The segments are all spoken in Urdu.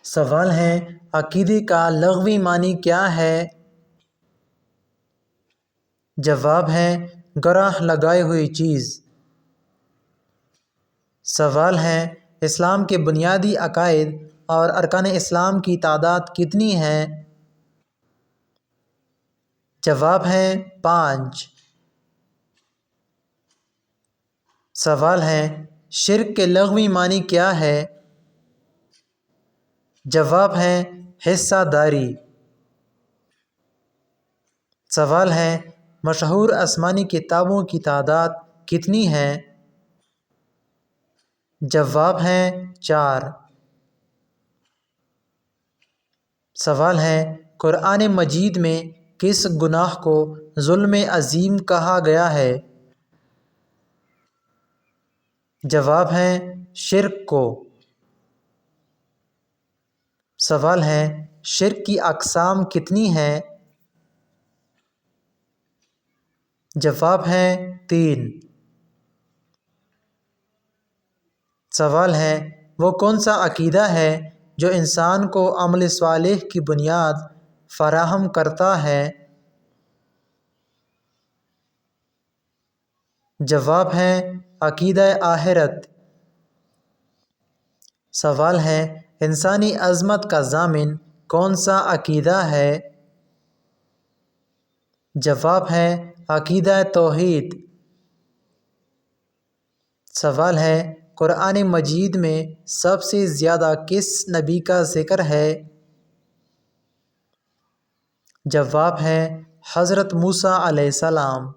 سوال ہے عقیدے کا لغوی معنی کیا ہے؟ جواب ہے گرہ لگائی ہوئی چیز۔ سوال ہے اسلام کے بنیادی عقائد اور ارکان اسلام کی تعداد کتنی ہے؟ جواب ہے 5۔ سوال ہے شرک کے لغوی معنی کیا ہے؟ جواب ہے حصہ داری۔ سوال ہے مشہور آسمانی کتابوں کی تعداد کتنی ہے؟ جواب ہے 4۔ سوال ہے قرآن مجید میں کس گناہ کو ظلم عظیم کہا گیا ہے؟ جواب ہے شرک کو۔ سوال ہے شرک کی اقسام کتنی ہیں؟ جواب ہے 3۔ سوال ہے وہ کون سا عقیدہ ہے جو انسان کو عمل صالح کی بنیاد فراہم کرتا ہے؟ جواب ہے عقیدہ آخرت۔ سوال ہے انسانی عظمت کا ضامن کون سا عقیدہ ہے؟ جواب ہے عقیدہ توحید۔ سوال ہے قرآن مجید میں سب سے زیادہ کس نبی کا ذکر ہے؟ جواب ہے حضرت موسیٰ علیہ السلام۔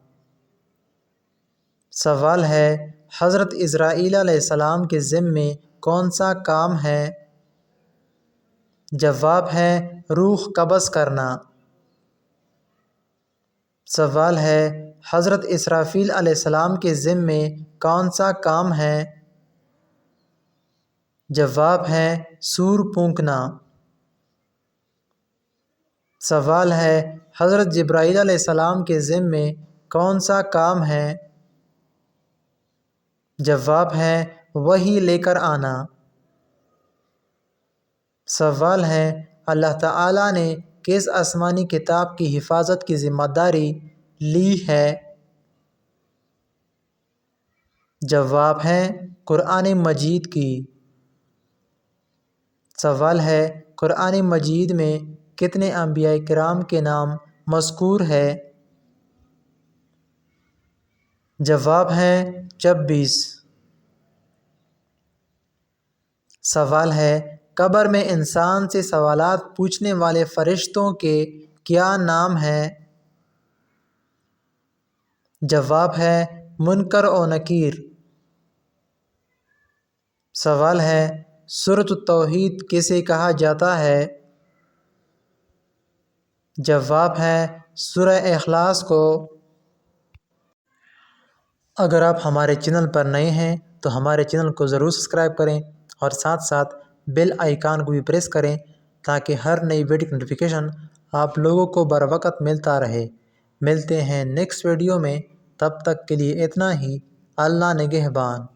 سوال ہے حضرت اسرائیل علیہ السلام کے ذمے کون سا کام ہے؟ جواب ہے روح قبض کرنا۔ سوال ہے حضرت اسرافیل علیہ السلام کے ذمے کون سا کام ہے؟ جواب ہے سور پھونکنا۔ سوال ہے حضرت جبرائیل علیہ السلام کے ذمے کون سا کام ہے؟ جواب ہے وحی لے کر آنا۔ سوال ہے اللہ تعالیٰ نے کس آسمانی کتاب کی حفاظت کی ذمہ داری لی ہے؟ جواب ہے قرآن مجید کی۔ سوال ہے قرآن مجید میں کتنے انبیاء کرام کے نام مذکور ہے؟ جواب ہے 26۔ سوال ہے قبر میں انسان سے سوالات پوچھنے والے فرشتوں کے کیا نام ہیں؟ جواب ہے منکر و نکیر۔ سوال ہے سورۃ التوحید کسے کہا جاتا ہے؟ جواب ہے سورہ اخلاص کو۔ اگر آپ ہمارے چینل پر نئے ہیں تو ہمارے چینل کو ضرور سبسکرائب کریں اور ساتھ ساتھ بیل آئیکن کو بھی پریس کریں تاکہ ہر نئی ویڈیو کی نوٹیفیکیشن آپ لوگوں کو بر وقت ملتا رہے۔ ملتے ہیں نیکسٹ ویڈیو میں، تب تک کے لیے اتنا ہی۔ اللہ نگہبان۔